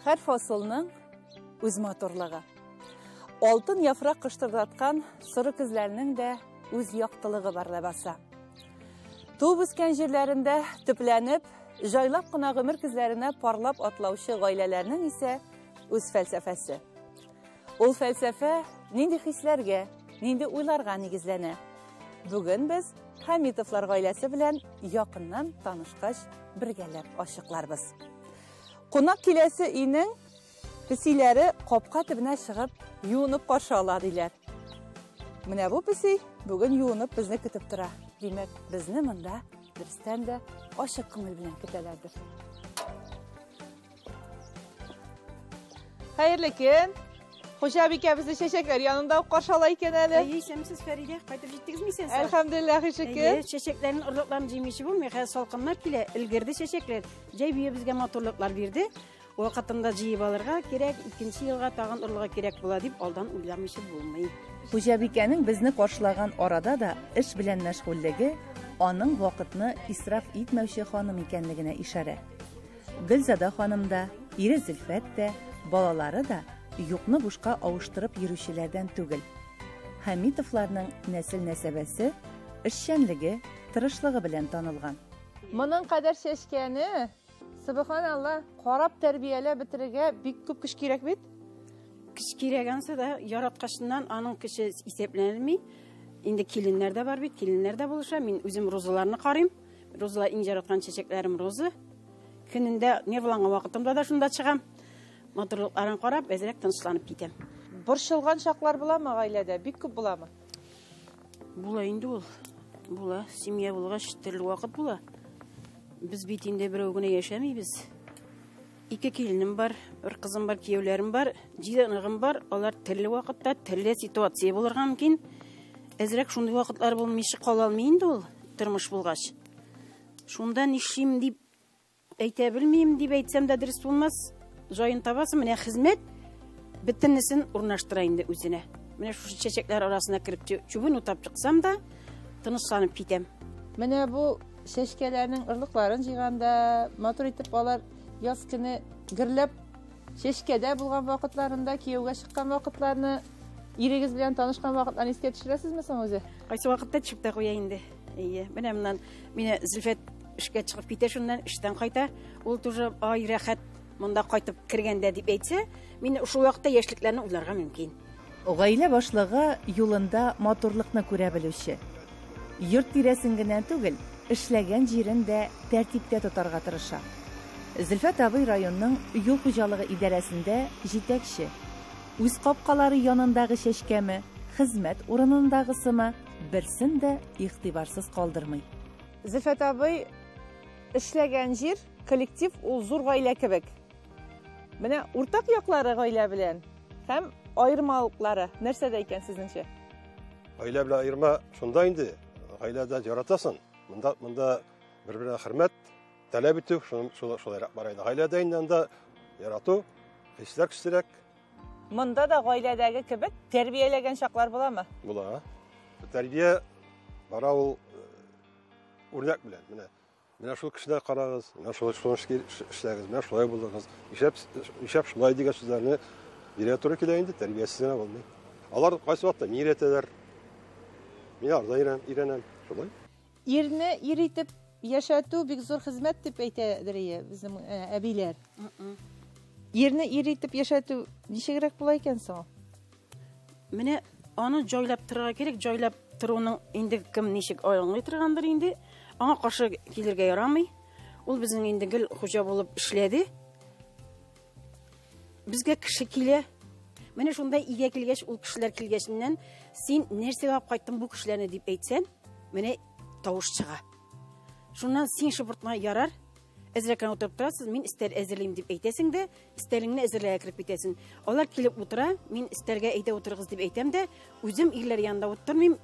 Her faslının öz motorluğu. Altın yaprak kıştırdatkan sırı kızlarının da öz yaktılığı var labasa. Tuğ büsken jirlerinde tüplenip, jaylap kına gümür kızlarına parlap atlavışı gaylelerinin ise öz felsefesi. Ol felsefe nindi hislerge, nindi uylarga negizlene. Bugün biz Hamitovlar gaylesi bilen yakından tanışkaç birgelep aşıklarбыз. Konak kilesi inin pisileri kopka tibine çıkıp yuunup karşı aladılar. Mine bu pisi bugün yuunup bizni kütüp tura. Demek bizni mında biristen de aşık kımıl bilen kütelerdir. Hayırlı gün. Hoca abike bizi çeşekler yanında karşı alayken hele. İyi, siz Feride. Kayıtıp gittiniz mi sen? Elhamdülillah şükür. Çeşeklerin ırlıklarını cimişi bu. Mekaya salkınlar kile ilgirdi çeşekler. Cey büyü bizge motorluklar verdi. O katında ciyip alırga gerek, ikinci yılga tağın ırlığa gerek bula deyip aldan uylamışı bulmayı. Hoca abikenin bizni karşılagan orada da iş bilen meşgulligi, onun vakitini israf etmevşi hanım ikenligine işare. Gülzada hanım da, iri Zülfet de, balaları da yo'qni boshqa avuştırıp yürüşülerden tugil. Hamitovlarning nesil nesebesi işşenligi, tırışlığı bilen tanılgan. Bunun kadar şeşkeni, subhanallah, qarab terbiyele bitirige bik köp kiş kerek bit? Kiş keregansa da yaratkaşından anın kişi iseplenilmi. Indi kilinlerde var bit, kilinlerde buluşa. Min özüm rozalarını qarayım. Rozalar ince yaratkan çeçeklerim rozu. Gününde ne bulanğa vakitimde da şunda çıkam. Motorluqlarını qarab, ezerek tınışlanıp gitem. Bir şılgan şaqlar bula mı ailede? Bik köp bula mı? Bula indi ol. Bula, simya bulga şittirli vakit bula. Biz bitinde bir ögüne yaşamayız. İki kelinim var, bir kızım var, kiyevlerim var, cidanığım var. Onlar telli vakitte, telli situasiya bulurga mümkün. Ezerek şunday vakitlar bulmayışı kalalmayın ol, tırmış bulgaç. Şundan işim deyip, aytabilmeyim deyip aytsam da dürüst olmaz. Joyun tabası, mene hizmet bitinisin urnaştırayın da özüne. Mene şu çiçekler arasına kirip çubun utap çıksam da tınışlanıp gitem. Mene bu şeşkelerinin ırlıkların jiganda motor itip alar yaz günü gırlep şeşkede bulgan vakitlarında kiyevge çıkkan vakitlarını irigiz bilen tanışkan vakitlarını iske düşüresiz mi sen özü? Qaysı vakitte çıkıp da koya indi. Mene Zülfet işe çıkıp bite şundan işten kayta. Ol turja ay rahat munda kaytıp kirgende deyip aytsa, men şu vaqtda yaşlıklarını uylarga mümkün. Gaile başlığı yolunda motorlukni ko'ra biluvchi. Yurt tiresingina tugil, ishlagan yerinde tertipte tutarga tirişa. Zülfet abi rayonning yo'l xo'jaligi idarasida yetakchi. O'z qopqalari yonindagi sheshkami, xizmat o'rinidag'isimi birsin de ig'tiborsiz qoldirmay. Zülfet abi ishlagan yer kollektiv ul zo'r gaile kebek. Mene ortak yoqlari gaile bilen hem ayırmalıkları nersede eken sizince? Gaile bilen ayırma şunda indi. Gailede yaratasın. Mında birbirine hürmet talep ettik. Şolay baraydı. Gailede indanda yaratı, hisler kişilerek. Mında da gailedeki kebek terbiyelegen şaklar bula mı? Bula. Terbiye bara ol örnek bilen. Mene şu kişiler karağız, mene şu işleriniz, mene şolay buldunuz. İşep şolay diye sözlerini direktörü kile indi, terbiyesizine olmayı. Alar kaysı vaxtda niret eder. Mene arda irenem, şolay. Yerini iritip yaşatı bir zor hizmet tip eytedir bizim abiler. Yerini iritip yaşatı neşe gerek bulayken sana? Mene onu joylap tırga gerek, joylap tırının indi kim neşik aylanlı tırgandır indi. Ana karşı gelirge yaramay. Ol bizim indi gül hoca bulup işledi. Bizge kişi kile. Mene şunda iyiye kilgeç, ol kişiler kilgeçinden sen nersege ap kayttın bu kişilerine deyip eytsen, mene tavuş çığa. Şundan sen şıpırtma yarar. Ezreken oturup durasız, men ister ezirleyim deyip eytesin de, isterliğine ezirleye kirip bitesin. Olar kilip otura, men isterge eyte oturğız deyip eytem de, özüm iyiler yanında oturmayayım,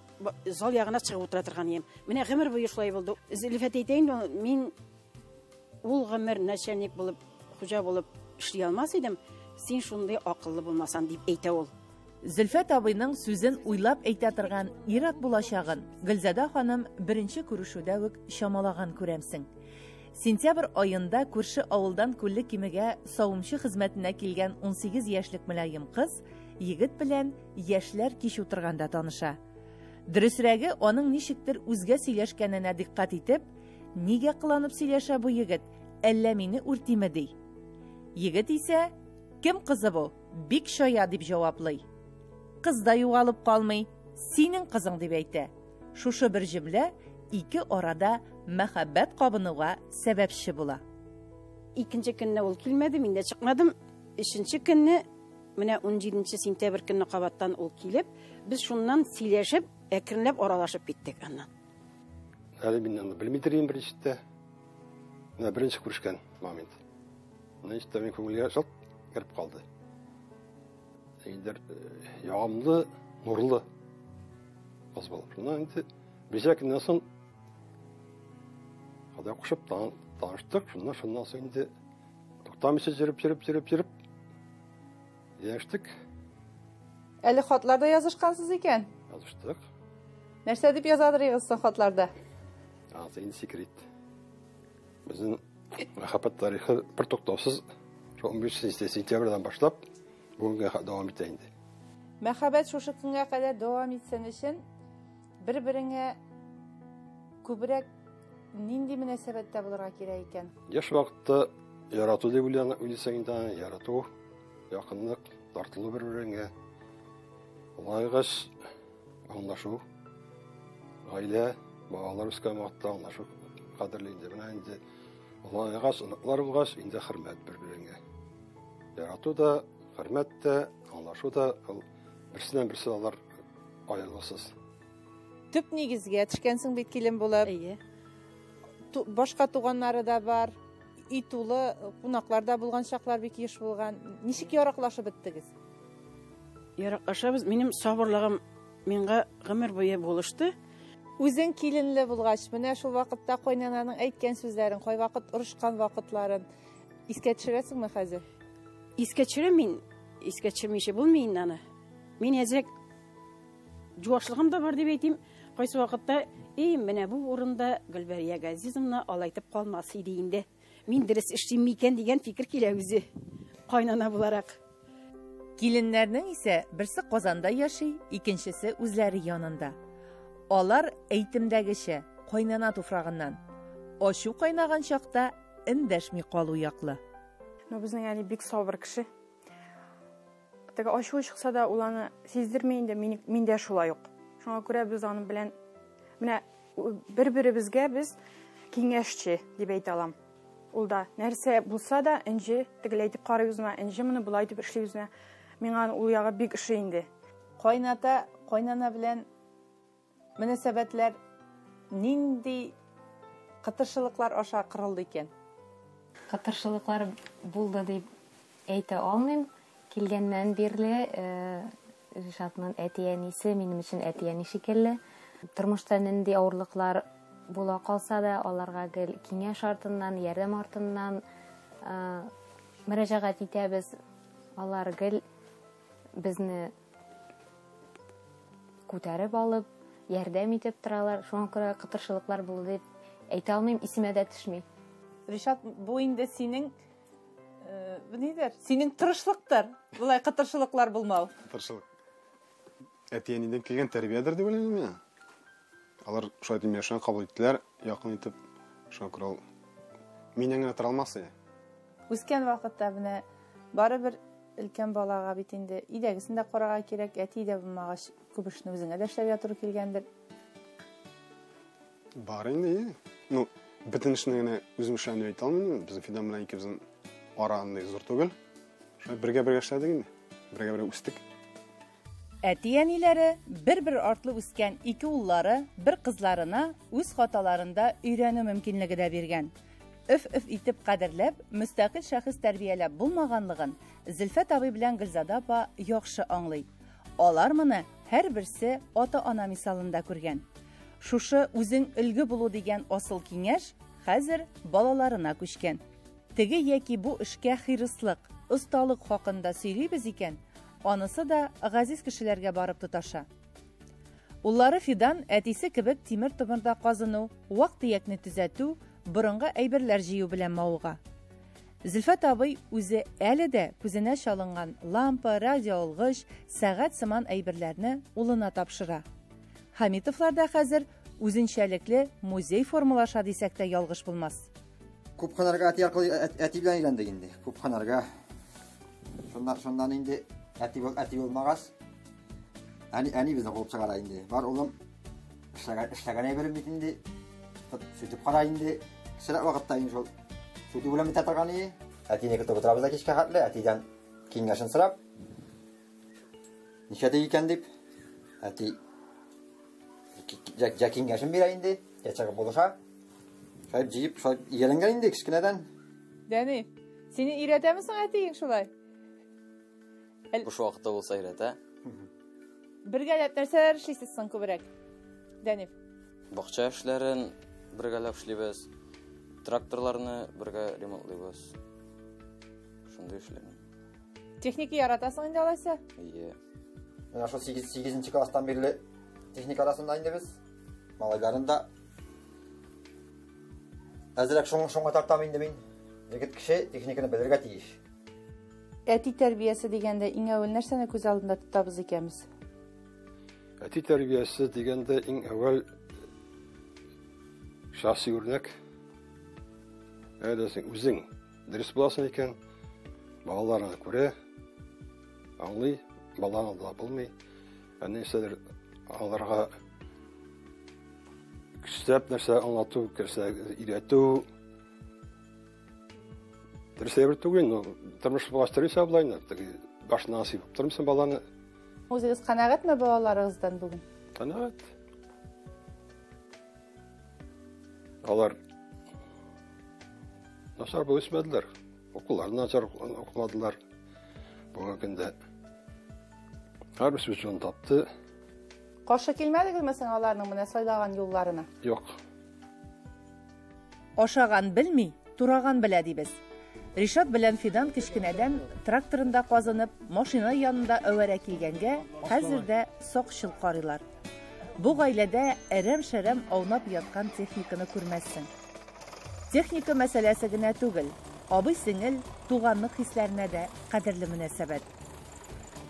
zal yağına çıkıp oturatırganıyım. Mene gımır boyu şulay oldu. Zülfet eyteyin, men ol gımır naşernik bulup, hoca bulup işley almasaydım, sen şunday akıllı bulmasan deyip eyte ol. Zülfet abinin sözün uylap eytatırgan irat bulaşağın Gülzada hanım birinci kuruşuda şamalagan көрәмсің. Сентябрь айында күрше авылдан күлле кимегә савымчы хезмәтенә килгән 18 яшьлек мөлаем кыз егет белән яшьләр кич утырганда таныша. Дөресрәге, аның ничектер үзгә сөйләшкәненә диккать итеп, нигә кыланып сөйләшә бу егет, әллә мине үртиме ди. Егет исә, кем кызы бу? Бик шая дип җаваплый. Кыз да югалып калмый, синең кызың дип әйтә. Шушы бер җөмлә ике арада мәхәббәт кабынуга сәбәпче була. Икенче көнне ул килмәде, мин дә чыкмадым. Өченче көнне, менә 17 сентябрь көнне кабаттан ул килеп, без шуннан сөйләшеп, әкренләп аралашып киттек аннан. Әле мин аны белмидерим беренчедә. Менә беренче күрешкән момент. Менә ишетә мин күңелгә шалт кирип калды. Эйдер ягымлы, нурлы кыз булып. Шуннан инде бишә көннән соң хада кушып таныштык. Шуннан соң инде туктамыйча жүреп яшьтек. Әле хатларда язышкансыз икән. Yazıştık. Нәрсә дип язадырыгыз соң хатларда? Azayın секрет. Bizim мәхәббәт тарихы bir toktavsız 15 сентябрьдән башлап бүгенгә дәвам итә инде. Мәхәббәт шушы көнгә кадәр дәвам итсен өчен бер-береңә күбрәк нинди мөнәсәбәттә булырга кирәк икән? Яшь вакытта ярату дип уйлыйсың инде, ярату, якынлык, тартылу бер-береңә. Улайгаш аңлашу, гаилә, балалар үскән вакытта аңлашу кадерле инде. Менә инде улайгаш, аныклар булгач, инде хөрмәт бер-береңә. Ярату да, хөрмәт тә, аңлашу да берсеннән берсе алар аерылсыз. Төп нигезгә төшкәнсең бит килен булып. Әйе. Башка туганнары да бар, итулы кунаклар да булган чаклар бик еш булган. Ничек яраклашып беттегез? Яраклашабыз, минем сабырлыгым миңа гомер буе булышты. Үзең киленле булгач, менә шул вакытта кайнананың әйткән сүзләрен, кайвакыт урышкан вакытларын искә төшерәсеңме хәзер? Искә төшерәм мин, искә төшермичә булмый инде аны. Мин әзрәк җуашлыгым да бар дип әйтим. Кайсы вакытта, менә бу урында Гөлбәрия Газизовна алайтып калмас иде инде. Мин дөрес эшлим микән дигән фикер килә үзе. Кайнана буларак. Киленнәрнең исә берсе Казанда яши, икенчесе үзләре янында. Алар әйтемдәгечә кайнана туфрагыннан ашу кайнаган чакта эндәшми калу яклы. Безнең әни бик сабыр кеше. Теге ашу чыкса да ул аны сиздермәй инде, миндә шулай ук. Шуңа күрә без аның белән менә бер-беребезгә без киңәшче дип әйтә алам. Ул да нәрсә булса да инде тегеләйтеп карый үзенә, инде моны булай дип эшли үзенә. Миңа ул ягы бик эше инде. Кайнана белән мөнәсәбәтләр нинди кытыршылыклар аша кырылды икән? Кытыршылыклар булды дип әйтә алмыйм. Килгәннән бирле Ришатның әти-әнисе минем өчен әти-әни шикелле. Тормышта нинди авырлыклар була калса да, аларга гел киңәш артыннан, ярдәм артыннан мөрәҗәгать итәбез. Алар гел безне күтәреп алып, ярдәм итеп торалар. Шуңа күрә кытыршылыклар булды дип әйтә алмыйм, исемә дә төшми. Ришат, бу инде синең синең тырышлыктыр. Булай кытыршылыклар булмау. Кытыршылык. Әти-әнидән килгән тәрбиядер дип уйлыйм мин. Алар шулай дип яшәгән кабул иттеләр, якын итеп. Шуңа күрә ул миннән генә тора алмас иде. Үскән вакытта менә барыбер өлкән балага бит инде идәгесендә карага кирәк, әти дә булмагач күп эшне үзеңә дә эшләргә туры килгәндер. Бар инде. Бөтен эшне генә үзем эшләнеп әйтә алмыйм. Безнең Фидан белән икебезнең араны зур түгел. Шулай бергә эшләдек инде. Бергә үстек. Әти-әниләре бер-бер артлы үскән ике уллары бер кызларына үз хаталарында өйрәнү мөмкинлеге дә биргән. Өф-өф итеп кадерләп, мөстәкыйль шәхес тәрбияләп булмаганлыгын Зөлфәт абый белән Гөлзада апа яхшы аңлый. Алар моны һәрберсе ата-ана мисалында күргән. Шушы үзең өлге булу дигән асыл киңәш хәзер балаларына күчкән. Теге яки бу эшкә хирыслык, осталык хакында сөйлибез икән, анысы да газиз кешеләргә барып тоташа. Уллары Фидан әтисе кебек тимер томырда казыну, вак-төякне төзәтү, борынғы әйберләр җыю белән мавыга. Зөлфәт абый үзе әле дә күзенә чалынган лампа, радиоалгыч, сәгать сыман әйберләрне улына тапшыра. Хамитовлар да хәзер үзенчәлекле музей формалаша дисәк тә ялгыш булмас. Күпханарга әти аркылы әти белән өйләндек инде. Күпханарга. Шуннан инде әти булмагас. Әни безне куып чыгара инде. Бар улым эшләгән әйберем бит инде. Сүтеп кара инде. Кешеләр вакытта инде шул. Сүтү белән бит торган иде. Әтине көтеп утырабыз да кичкә хәтле. Әтидән киңәшен сорап. Ничәдә икән дип. Әти киңәшен бирә инде. Кечәгә булыша. Шайып җыеп, шайып ияләнгән инде кичкенәдән. Дәни, сине өйрәтәмесең әтиең шулай? Буш вакытта булса өйрәтә. Бергәләп нәрсәләр эшлисез соң күбрәк? Дәни. Бакча эшләрен бергәләп эшлибез. Тракторларны бергә ремонтлыйбыз. Шундый эшләрне. Техника яратасың инде алайса? Ие. Менә шул 8-нче класстан бирле техника арасында инде без. Малайларын да әзрәк шуңа тартам инде мин. Җегет кеше техниканы белергә тиеш. Әти тәрбиясе дигәндә иң әүвәл нәрсәне күз алдында тотабыз икәнбез? Әти тәрбиясе дигәндә иң әүвәл шәхси үрнәк. Әдәсең үзең дөрес буласың икән, балаларны күрә, аңлый, баланы да булмый. Нәрсәдер аларга күстәп нәрсә аңлату, керсә өйрәтү. Дөрес әйбер түгел, тормыш булаштырыйса булайны, башына насыйп тормыйсың баланы. Үзегез канәгатьме балаларыгыздан бүген? Канәгать. Алар начар үсмәделәр. Укуларны начар укымадылар. Бүгенге көндә һәрберсе үчен тапты. Каршы килмәдегезме сең аларның менә сайлаган юлларына? Юк. Ашаган белми, тураган белә дибез. Ришат белән Фидан кичкенәдән тракторында казынып, машина янында әвәрә килгәнгә, хәзер дә сакчыл карыйлар. Бу гаиләдә әрәм-шәрәм аунап яткан техниканы күрмәссең. Техника мәсьәләсе генә түгел, абый-сеңел туганлык хисләренә дә кадерле мөнәсәбәт.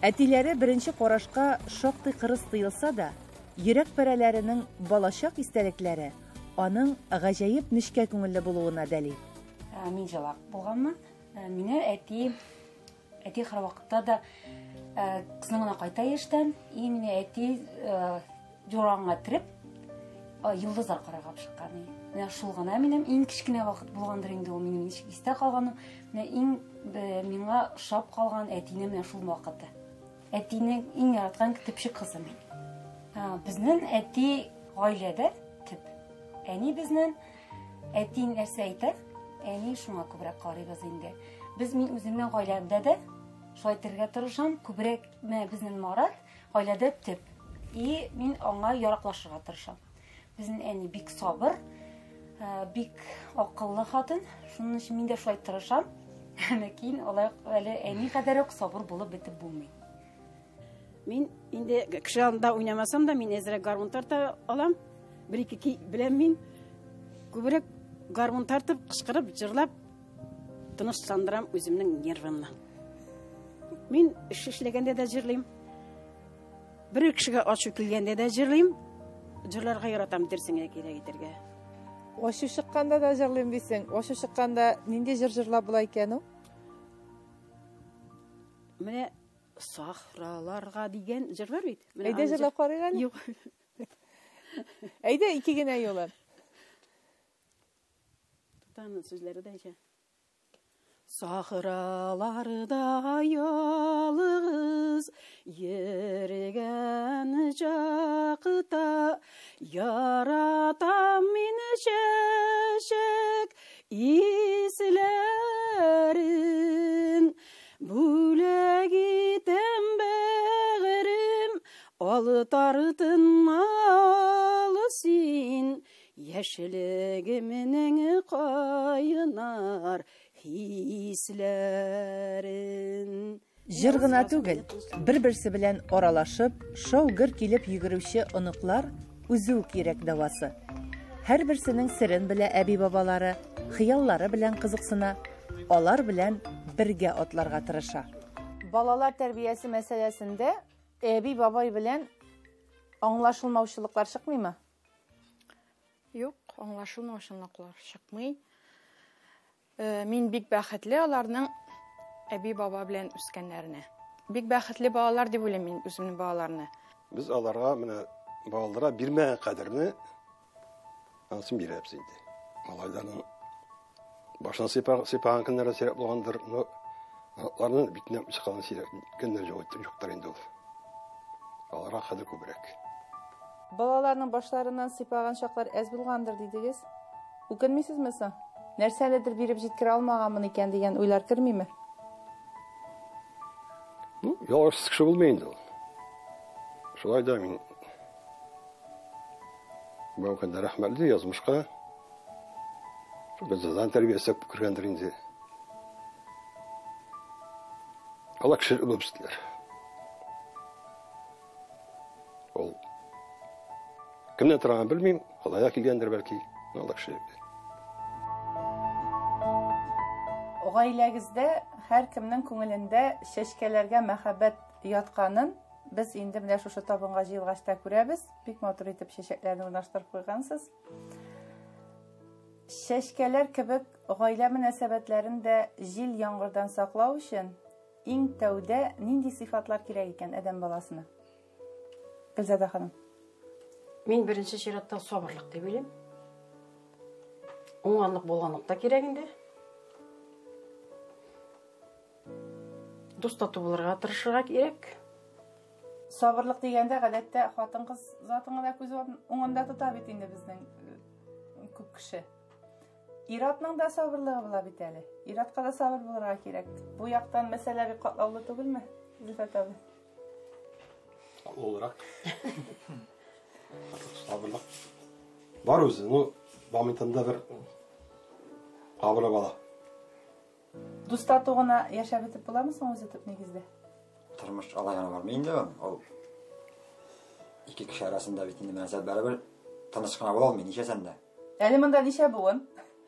Әтиләре беренче карашка шактый кырыс тыелса да, йөрәк пәрәләренең балачак истәлекләре аның гаҗәеп нечкә күңелле булуына дәлил. Мин җылак булганмын. Мине әти һәр вакытта да кызыңына кайта яшьтән, и мине әти җуранга тиреп йолдызлар карарга чыккан. Менә шул гына минем иң кичкенә вакыт булгандыр инде ул минем истә калганым. Менә иң миңа шап калган әтине менә шул вакыты. Әтине иң яраткан көтүпче кызы мин. Безнең әти гаиләдә төп. Әни безнең әти нәрсә әйтә? Әни шуңа күбрәк карыйбыз инде. Мин үземнең гаиләмдә дә шулай итәргә тырышам, күбрәк безнең Марат гаиләдә төп. И мин аңа яраклашырга тырышам. Безнең әни бик сабыр, бик акыллы хатын. Шуның өчен мин дә шулай тырышам. Ләкин алай әле әни кадәр үк сабыр булып бетеп булмый. Мин инде кеше алдында уйнамасам да, мин әзрәк гармун тарта алам. Бер-ике белән мин күбрәк гармун тартып, кычкырып, җырлап тынычландырам үземнең нервымны. Мин эшләгәндә дә җырлыйм. Бер кешегә ачу килгәндә дә җырлыйм. Җырларга яратам дәрсеңә кирәк итәргә. Ачу чыкканда да җырлыйм дисең. Ачу чыкканда нинди җырлап була икән ул? Менә сахраларга дигән җыр бар бит. Әйдә җырлап карыйк әле. Юк. Әйдә ике генә юлы. Тутаның сүзләре дә икән. Сахраларда ялгыз йөргән чакта яратам мин чәчәк исләрен бүләк итәм бәгърем алы тартынмалы син яшьлегемнең кайнар хисләрен. Җыр гына түгел, бер-берсе белән аралашып, шау-гөр килеп йөгерүче оныклар үзе үк кирәк дәвасы. Һәрберсенең серен белә әби-бабалары, хыяллары белән кызыксына, алар белән бергә атларга тырыша. Балалар тәрбиясе мәсьәләсендә әби-бабай белән аңлашылмаучылыклар чыкмыймы? Юк, аңлашылмаучылыклар чыкмый. Мин бик бәхетле аларның әби-баба белән үскәннәренә. Бик бәхетле балалар дип уйлыйм мин үземнең балаларны. Biz аларга менә балаларга бирмәгән кадерне ансын бирәбез инде. Малайларның башына сыйпаган көннәрдә сирәк булгандыр, но аларның битенә чыккан сирәк көннәр юктыр инде ул. Аларга кадер күбрәк. Балаларның башларыннан сыйпаган чаклар әз булгандыр дидегез. Үкенмисезме соң? Нәрсәледер биреп җиткерә алмаганмын икән дигән уйлар кермиме? Ялгыш кеше булмый инде ул. Шулай да мин бу көндә рәхмәтле язмышка бездән тәрбиясе кергәндер инде. Алла кеше булып үстеләр. Ул кемнән торган белмим, Аллага килгәндер бәлки, Алла кеше. Гаиләгездә һәркемнең күңелендә чәчкәләргә мәхәббәт ятканын без инде менә шушы табынга җыелгачта күрәбез. Бик матур итеп чәчәкләрне урнаштырып куйгансыз. Чәчкәләр кебек гаилә мөнәсәбәтләрен дә җил яңгырдан саклау өчен иң тәүдә нинди сыйфатлар кирәк икән адәм баласына? Гөлзадә ханым. Мин беренче чиратта сабырлык дип уйлыйм. Уңганлык булганлык та кирәк инде. Дустату булырга тырышырга кирәк. Сабырлык дигәндә гадәттә хатын-кыз затын гына күз уңында тота бит инде безнең күп кеше. Иратның да сабырлыгы була бит әле. Иратка да сабыр булырга кирәк. Бу яктан мәсьәлә бик катлаулы түгелме? Зөлфәт абый. Olarak sabırlık var özü. No, Bamitanda bir kabıla bala. Дустату гына яшәп итеп буламы соң үзе төп нигездә? Тормыш алайганы бармы инде ул? Ике кеше арасында бит инде мәсәл бәрабер тыныч кына була алмый, ничәсән дә. Әле монда ничә буын?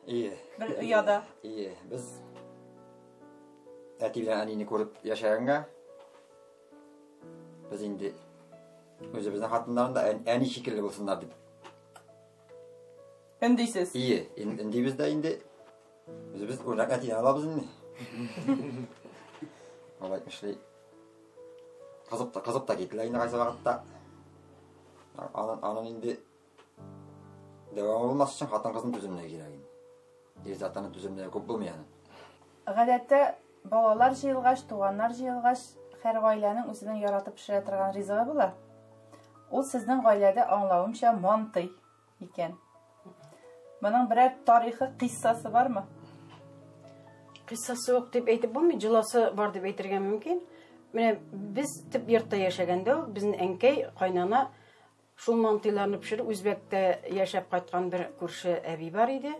Ие. Бер уяда. Ие, без әти белән әнине күреп яшәгәнгә biz инде өзебезнең хатыннарында әни шикелле булсыннар дип. Өндисез. Ие, инде бездә инде үзебез үрнәк әти алабыз инде. Алай эшләй. Кызып та китләр инде кайсы вакытта. Аның инде дәвам булмас өчен хатын-кызның түземлеге кирәк инде. Ир-затның түземлеге күп булмый аны. Гадәттә балалар җыелгач, туганнар җыелгач, һәр гаиләнең үзенең яратып пешерә торган ризыгы була. Ул сезнең гаиләдә аңлавымча мантый икән. Моның берәр тарихи кыйссасы бармы? Кыйссасы юк дип әйтеп булмый, җыласы бар дип әйтергә мөмкин. Менә без тип йортта яшәгәндә, безнең әнкәй, кайнана шул мантыйларны пешереп үзбәктә яшәп кайткан бер күрше әби бар иде.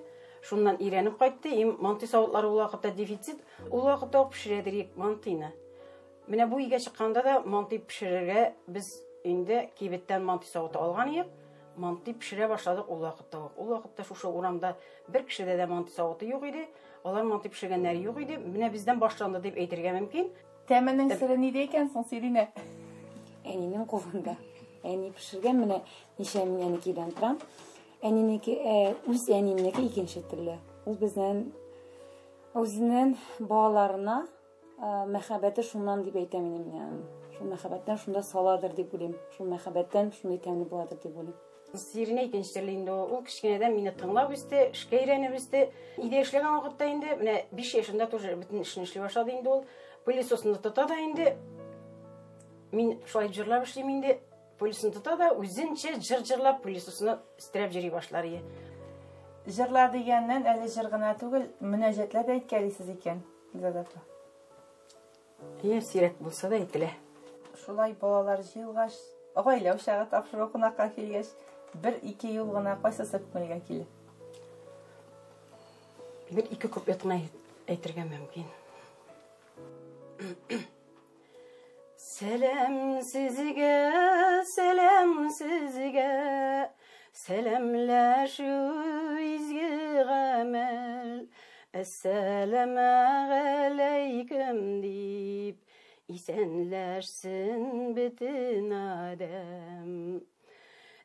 Шуннан өйрәнеп кайтты. Мантый савытлары ул вакытта дефицит. Ул вакытта пешерәдек мантыйны. Менә бу өйгә чыкканда да мантый пешерергә без инде кибеттән мантый савыты алган идек. Мантый пешерә башладык ул вакытта. Ул вакытта шушы урамда бер кешедә дә мантый савыты юк иде. Алар мантый пешергәннәре юк иде. Менә бездән башланды дип әйтергә мөмкин. Тәменең сыры ниндә икән соң Сиринә? Әнинең кулында. Әни пешергән менә ничә миннәнекедән торам. Әнинеке үз әнинеке икенче төрле. Ул безнең үзенең балаларына мәхәббәте шуннан дип әйтәм мин. Шул мәхәббәттән шунда саладыр дип уйлыйм. Шул мәхәббәттән шундый тәмле буладыр дип уйлыйм. Сиринә икенче төрле инде ул кичкенәдән мине тыңлап үсте, эшкә өйрәнеп үсте. Идә эшләгән вакытта инде менә 5 яшында тоже бөтен эшне эшли башлады инде ул. Пылесосны тота да инде. Мин шулай җырлап эшлим инде. Пылесосны тота да үзенчә җыр-җырлап пылесосны стрәп җыри башлар иде. Җырлар дигәннән әле җыр гына түгел, мөнәҗәтләр дә әйткәлисез икән. Зәдәфә. Сирәк булса да әйтелә. Шулай балалар җыелгач, гаилә учагы тапшыру кунакка килгәч, 1-2 ел гына кайсысы күңелгә килә? Бер 2 куплетны әйтергә мөмкин. Сәлам сезгә, Selamlaşu izgi gamel, Esselamu aleyküm deyip, isenlersin bütün adem.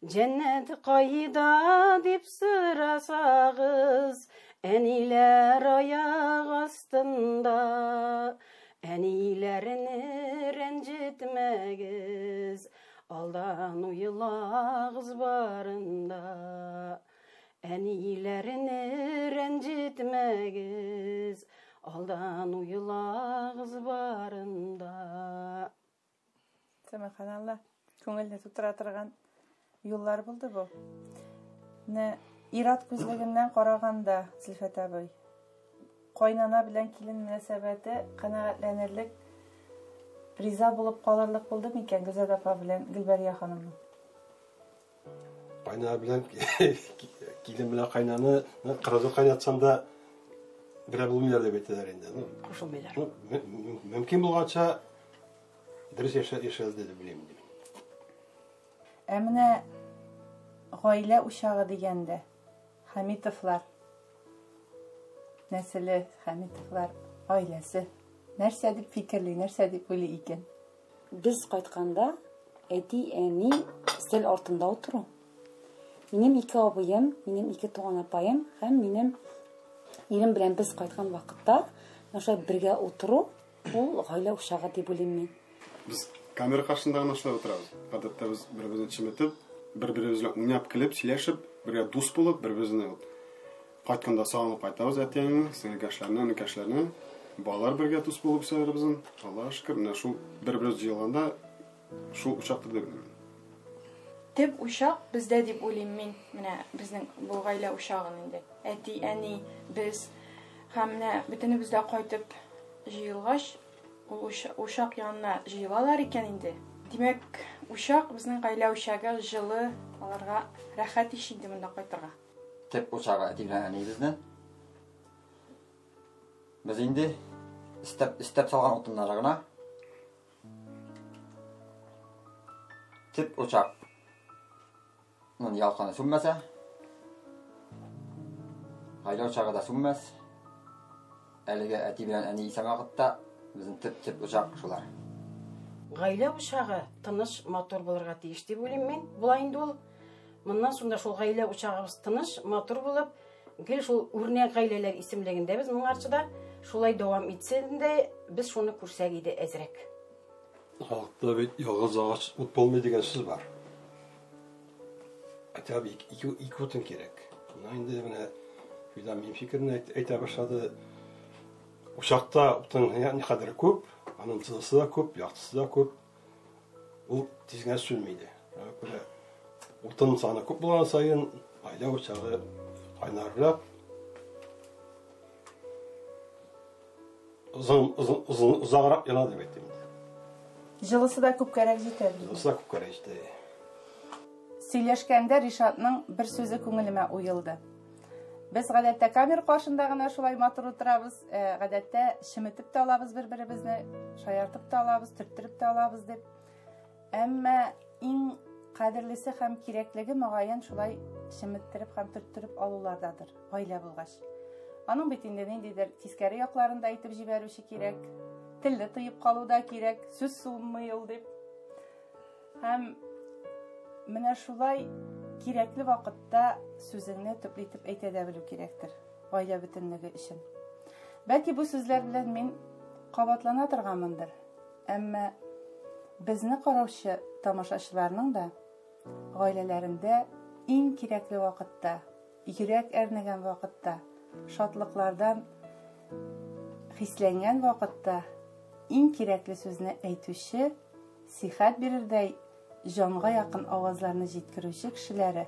Cennet kayda dip sırasağız, eniler ayak astında, enilerini rencitmegiz, aldan uyulağız barında. Enilerini rencitmegiz, aldan uyulağız barında. Subhanallah. Көңілді тұтыра тұрған yollar buldu bu. Ne irat күзлегеннән караганда, Зөлфәт абый, кайнана белән килен мөнәсәбәте канәгатьләнерлек, риза булып калырлык булды микән Гүзәл апа белән Гөлбәрия ханымның? Кайнана белән килен белән кайнаны кырды кайнатсам да берәр булмыйлар дип әйтәләр инде. Кушылмыйлар. Мөмкин булганча дөрес яшәлде дип беләм. Менә гаилә учагы дигәндә Хәмитовлар, нәселе Хәмитовлар гаиләсе нәрсә дип фикерли, нәрсә дип уйлый икән? Biz кайтканда, әти, әни стел артында утыру. Минем 2 абыем, минем 2 туган апайым һәм минем ирем белән без кайткан вакытта, ошай бергә утыру, ул гаилә учагы дип уйлыйм мин. Biz kamera karşısında anlaşılar oturarız. Hatta biz birbirimizni çimitip, bir-birimizle oynap kilip, sileşip, birge dost bulup, birbirimizni qaytkanda sağlanıp qaytabız әтеңнең, сеңгәшләрне, никәшләрне. Балалар birge dost bulup severiz. Аллаһка шөкер, менә шул бер-беребез җыелганда шул учакта дип беләм. Төп ушак бездә дип уйлыйм мин. Менә безнең бу гаилә ушагын инде. Әти, әни, без һәм менә бөтенебез дә кайтып җыелгач, ул ушак янына җыелалар икән инде. Димәк, ушак безнең гаилә ушагы җылы, аларга рәхәт иш инде монда кайтырга. Теп учагы әти белән әни безнең. Без инде истәп салган утыннар гына. Теп учак. Мын ялканы сүнмәсә. Гаилә учагы да сүнмәс. Әлегә әти белән әни исән вакытта безнең теп учак шулар. Гаилә учагы тыныч, матур булырга тиеш дип уйлыйм мин. Була инде ул. Моннан соңда шул гаилә учагыбыз тыныч, матур булып, гел шул үрнәк гаиләләр исемлегендә без моңарчыда шулай дәвам итсен дә, без шуны күрсәк иде әзрәк. Халыкта бит ялгыз агач ут булмый дигән сүз бар. Әтәбі ике утын керек. Инде менә Фидан мин фикерне әйтә башлады. Ушакта утын никадәр күп, аның тызысы да күп, яктысы да күп. Ул тизгә сүнмәйди. Утын саны күп булган сайын гаилә учагы кайнаррак. Узаграк яна дип әйтәм. Җылысы да күп кәрәк җитә. Җылысы да күп кәрәк җитә. Сөйләшкәндә Ришатның бер сүзе күңелемә уелды. Без гадәттә камера каршында гына шулай матур утырабыз, гадәттә шиметеп тә алабыз бер-беребезне, шаяртып та алабыз, төрттүреп тә алабыз дип. Әмма иң кадерлесе һәм кирәклеге мөгаен шулай шиметтереп һәм төрттүреп алулардадыр, гаилә булгач. Аның бит инде ниндидер тискәре якларында әйтеп җибәрүче кирәк, телне тыеп калуда кирәк, сүз суммый ул дип. Һәм менә шулай кирәкле вакытта сүзеңне төплитеп әйтә дә белү кирәктер, гаилә бөтенлеге өчен. Бәлки бу сүзләр белән мин кабатлана торганмындыр. Әмма безне караучы тамашачыларның да гаиләләрендә иң кирәкле вакытта, йөрәк әрнегән вакытта, шатлыклардан хисләнгән вакытта иң кирәкле сүзне әйтүче, сихәт бирердәй җанга якын авазларны җиткерүче кешеләре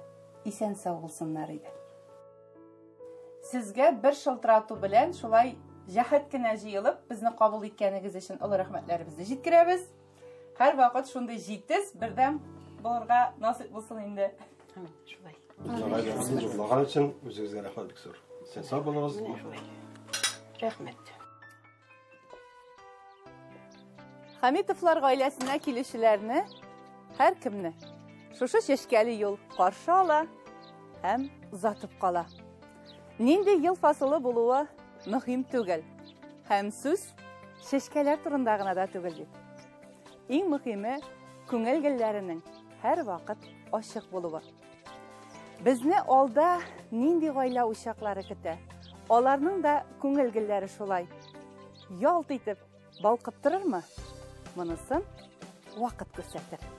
исән сау булсыннар иде. Сезгә бер шылтырату белән шулай җәһәт кенә җыелып, безне кабул иткәнегез өчен олы рәхмәтләребезне җиткерәбез. Һәр вакыт шундый җитез бердәм булырга насыйп булсын инде. Амин, шулай. Җырлаган өчен үзегезгә рәхмәт бик зур. Сез сау булыгыз. Рәхмәт. Хәмитовлар гаиләсенә килүчеләрне һәр кемне шушы чәчкәле юл каршы ала һәм озатып кала. Нинди ел фасылы булуы мөһим түгел. Һәм сүз чәчкәләр турында гына да түгел бит. Иң мөһиме күңел гөлләренең һәр вакыт ачык булуы. Безне алда нинди гаилә учаклары көтә? Аларның да күңел гөлләре шулай ялт итеп балкып торырмы? Монысын вакыт күрсәтер.